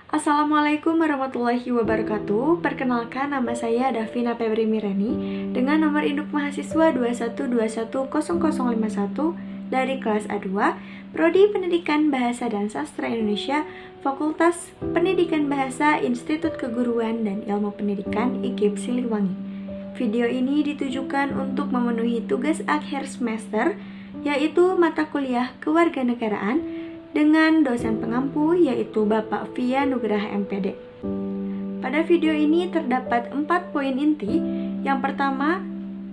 Assalamualaikum warahmatullahi wabarakatuh. Perkenalkan, nama saya Davina Febri Mirani dengan nomor induk mahasiswa 21210051 dari kelas A2, Prodi Pendidikan Bahasa dan Sastra Indonesia, Fakultas Pendidikan Bahasa, Institut Keguruan dan Ilmu Pendidikan IKIP Siliwangi. Video ini ditujukan untuk memenuhi tugas akhir semester, yaitu mata kuliah kewarganegaraan dengan dosen pengampu yaitu Bapak Via Nugraha MPD. Pada video ini terdapat 4 poin inti. Yang pertama,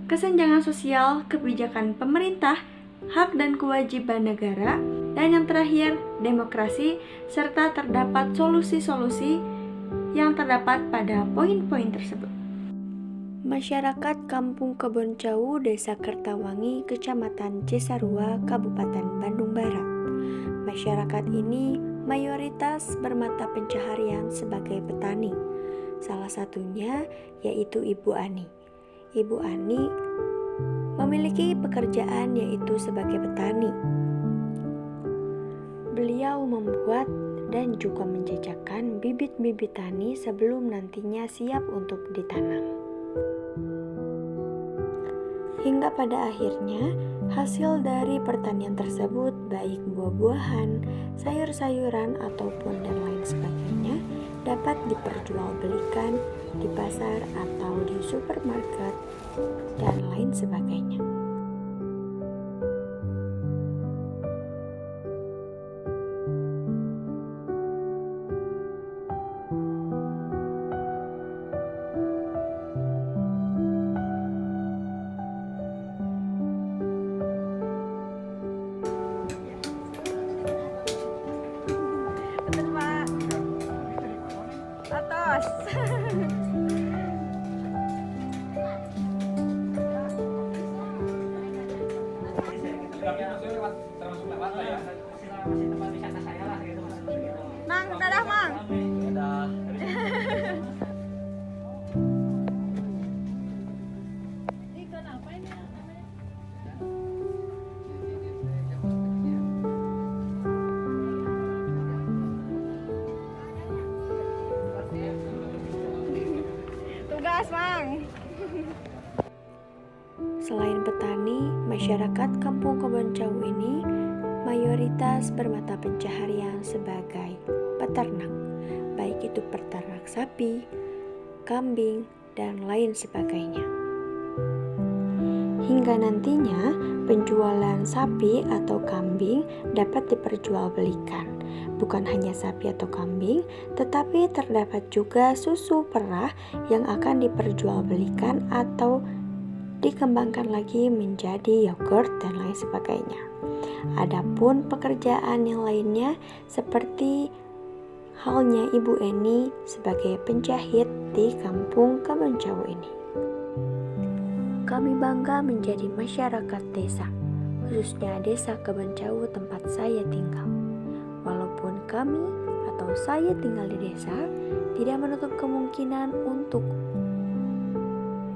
kesenjangan sosial, kebijakan pemerintah, hak dan kewajiban negara, dan yang terakhir, demokrasi, serta terdapat solusi-solusi yang terdapat pada poin-poin tersebut. Masyarakat Kampung Keboncau, Desa Kertawangi, Kecamatan Cisarua, Kabupaten Bandung Barat. Masyarakat ini mayoritas bermata pencaharian sebagai petani. Salah satunya yaitu Ibu Ani. Ibu Ani memiliki pekerjaan yaitu sebagai petani. Beliau membuat dan juga menjajakan bibit-bibit tani sebelum nantinya siap untuk ditanam. Hingga pada akhirnya, hasil dari pertanian tersebut, baik buah-buahan, sayur-sayuran, ataupun dan lain sebagainya, dapat diperjualbelikan di pasar atau di supermarket, dan lain sebagainya. Atas. Mang, dadah Mang. Tugas Mang. Selain petani, masyarakat Kampung Keboncau ini mayoritas bermata pencaharian sebagai peternak, baik itu peternak sapi, kambing, dan lain sebagainya. Hingga nantinya penjualan sapi atau kambing dapat diperjualbelikan. Bukan hanya sapi atau kambing, tetapi terdapat juga susu perah yang akan diperjualbelikan atau dikembangkan lagi menjadi yogurt dan lain sebagainya. Adapun pekerjaan yang lainnya seperti halnya Ibu Eni sebagai penjahit di Kampung Keboncau ini. Kami bangga menjadi masyarakat desa, khususnya Desa Keboncau tempat saya tinggal. Walaupun kami atau saya tinggal di desa, tidak menutup kemungkinan untuk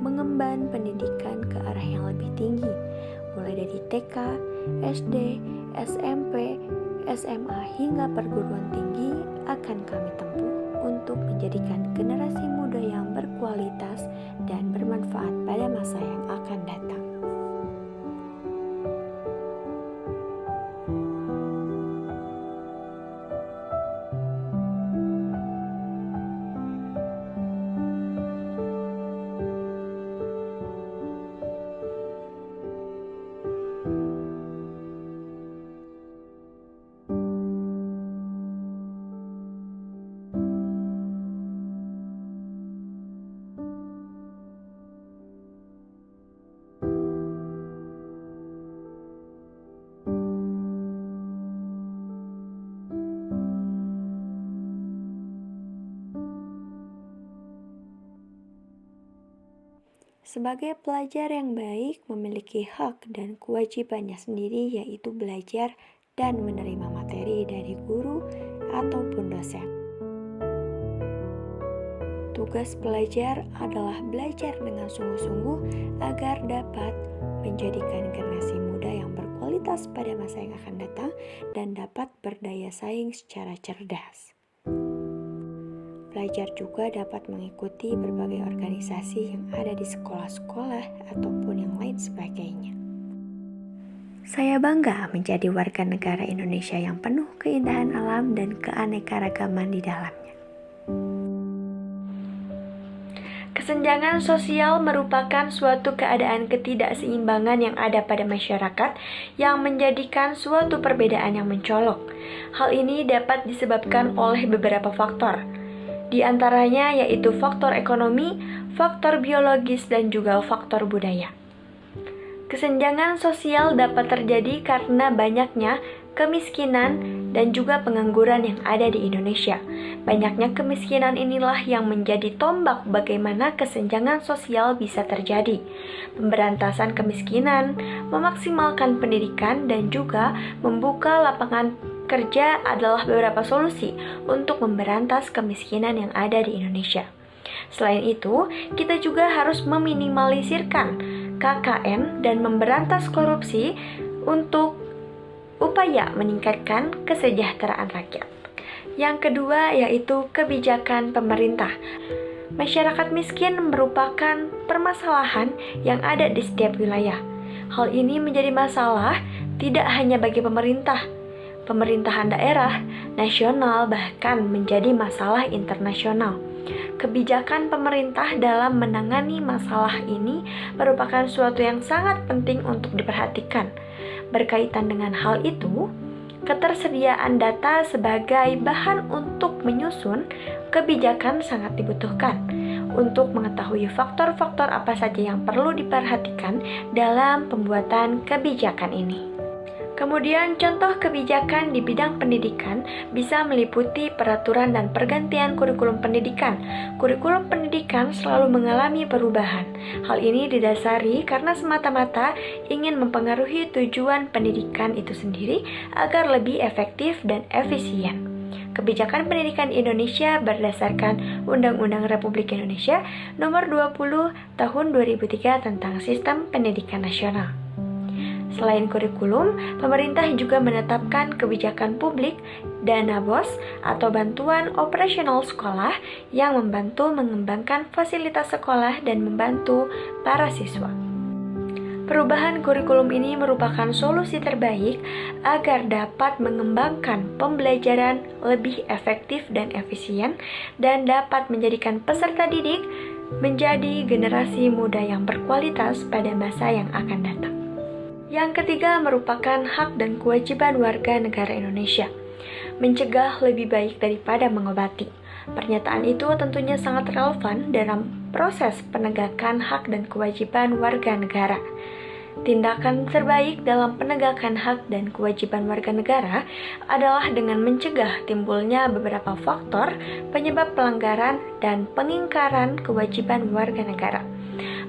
mengemban pendidikan ke arah yang lebih tinggi, mulai dari TK, SD, SMP, SMA hingga perguruan tinggi akan kami tempuh untuk menjadikan generasi muda yang berkualitas dan bermanfaat pada masa yang akan datang. Sebagai pelajar yang baik memiliki hak dan kewajibannya sendiri, yaitu belajar dan menerima materi dari guru ataupun dosen. Tugas pelajar adalah belajar dengan sungguh-sungguh agar dapat menjadikan generasi muda yang berkualitas pada masa yang akan datang dan dapat berdaya saing secara cerdas. pelajar juga dapat mengikuti berbagai organisasi yang ada di sekolah-sekolah ataupun yang lain sebagainya. Saya bangga menjadi warga negara Indonesia yang penuh keindahan alam dan keanekaragaman di dalamnya. Kesenjangan sosial merupakan suatu keadaan ketidakseimbangan yang ada pada masyarakat yang menjadikan suatu perbedaan yang mencolok. Hal ini dapat disebabkan oleh beberapa faktor. Di antaranya yaitu faktor ekonomi, faktor biologis, dan juga faktor budaya. Kesenjangan sosial dapat terjadi karena banyaknya kemiskinan dan juga pengangguran yang ada di Indonesia. Banyaknya kemiskinan inilah yang menjadi tombak bagaimana kesenjangan sosial bisa terjadi. Pemberantasan kemiskinan, memaksimalkan pendidikan, dan juga membuka lapangan kerja adalah beberapa solusi untuk memberantas kemiskinan yang ada di Indonesia. Selain itu, kita juga harus meminimalisirkan KKN dan memberantas korupsi untuk upaya meningkatkan kesejahteraan rakyat. Yang kedua yaitu kebijakan pemerintah. Masyarakat miskin merupakan permasalahan yang ada di setiap wilayah. Hal ini menjadi masalah tidak hanya bagi pemerintah, pemerintahan daerah, nasional, bahkan menjadi masalah internasional. Kebijakan pemerintah dalam menangani masalah ini merupakan suatu yang sangat penting untuk diperhatikan. Berkaitan dengan hal itu, ketersediaan data sebagai bahan untuk menyusun kebijakan sangat dibutuhkan untuk mengetahui faktor-faktor apa saja yang perlu diperhatikan dalam pembuatan kebijakan ini. Kemudian contoh kebijakan di bidang pendidikan bisa meliputi peraturan dan pergantian kurikulum pendidikan. Kurikulum pendidikan selalu mengalami perubahan. Hal ini didasari karena semata-mata ingin mempengaruhi tujuan pendidikan itu sendiri agar lebih efektif dan efisien. Kebijakan pendidikan Indonesia berdasarkan Undang-Undang Republik Indonesia Nomor 20 Tahun 2003 tentang Sistem Pendidikan Nasional. Selain kurikulum, pemerintah juga menetapkan kebijakan publik dana BOS atau bantuan operasional sekolah yang membantu mengembangkan fasilitas sekolah dan membantu para siswa. Perubahan kurikulum ini merupakan solusi terbaik agar dapat mengembangkan pembelajaran lebih efektif dan efisien dan dapat menjadikan peserta didik menjadi generasi muda yang berkualitas pada masa yang akan datang. Yang ketiga merupakan hak dan kewajiban warga negara Indonesia. Mencegah lebih baik daripada mengobati. Pernyataan itu tentunya sangat relevan dalam proses penegakan hak dan kewajiban warga negara. Tindakan terbaik dalam penegakan hak dan kewajiban warga negara adalah dengan mencegah timbulnya beberapa faktor penyebab pelanggaran dan pengingkaran kewajiban warga negara.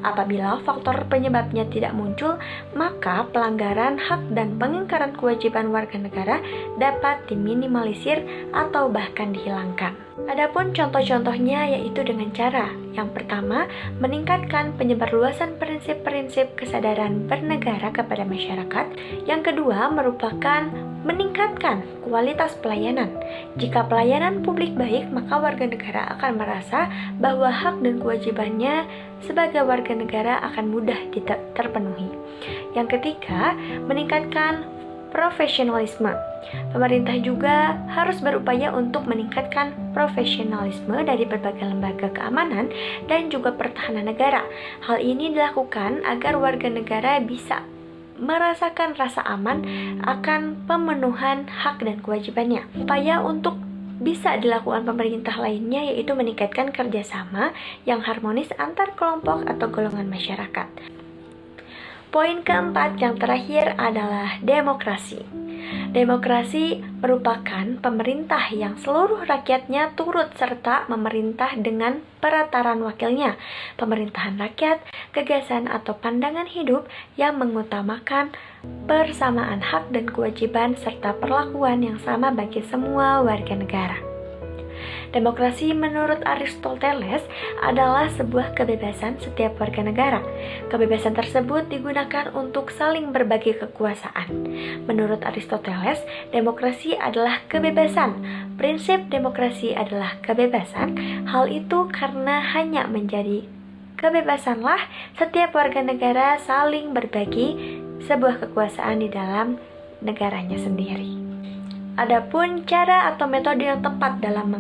Apabila faktor penyebabnya tidak muncul, maka pelanggaran hak dan pengingkaran kewajiban warga negara dapat diminimalisir atau bahkan dihilangkan. Adapun contoh-contohnya yaitu dengan cara yang pertama, meningkatkan penyebarluasan prinsip-prinsip kesadaran bernegara kepada masyarakat. Yang kedua, merupakan meningkatkan kualitas pelayanan. Jika pelayanan publik baik, maka warga negara akan merasa bahwa hak dan kewajibannya sebagai warga negara akan mudah terpenuhi. Yang ketiga, meningkatkan profesionalisme. Pemerintah juga harus berupaya untuk meningkatkan profesionalisme dari berbagai lembaga keamanan dan juga pertahanan negara. Hal ini dilakukan agar warga negara bisa merasakan rasa aman akan pemenuhan hak dan kewajibannya. Upaya untuk bisa dilakukan pemerintah lainnya yaitu meningkatkan kerjasama yang harmonis antar kelompok atau golongan masyarakat. Poin keempat yang terakhir adalah demokrasi. Demokrasi merupakan pemerintah yang seluruh rakyatnya turut serta memerintah dengan peraturan wakilnya. Pemerintahan rakyat, gagasan atau pandangan hidup yang mengutamakan persamaan hak dan kewajiban serta perlakuan yang sama bagi semua warga negara. Demokrasi menurut Aristoteles adalah sebuah kebebasan setiap warga negara. Kebebasan tersebut digunakan untuk saling berbagi kekuasaan. Menurut Aristoteles, demokrasi adalah kebebasan. Prinsip demokrasi adalah kebebasan. Hal itu karena hanya menjadi kebebasanlah setiap warga negara saling berbagi sebuah kekuasaan di dalam negaranya sendiri. Adapun cara atau metode yang tepat dalam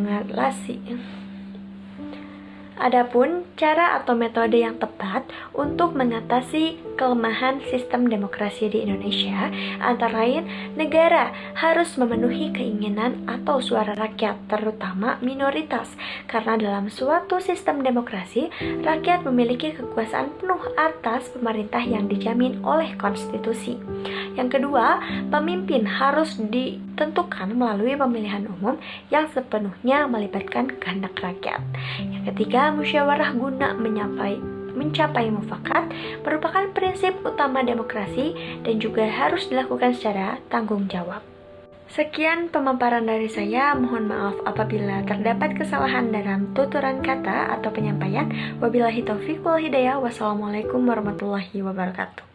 untuk mengatasi kelemahan sistem demokrasi di Indonesia, antara lain negara harus memenuhi keinginan atau suara rakyat, terutama minoritas, karena dalam suatu sistem demokrasi, rakyat memiliki kekuasaan penuh atas pemerintah yang dijamin oleh konstitusi. Yang kedua, pemimpin harus ditentukan melalui pemilihan umum yang sepenuhnya melibatkan kehendak rakyat. Yang ketiga, musyawarah guna mencapai mufakat merupakan prinsip utama demokrasi dan juga harus dilakukan secara tanggung jawab. Sekian pemaparan dari saya, mohon maaf apabila terdapat kesalahan dalam tuturan kata atau penyampaian. Wabillahi taufiq wal hidayah. Wassalamualaikum warahmatullahi wabarakatuh.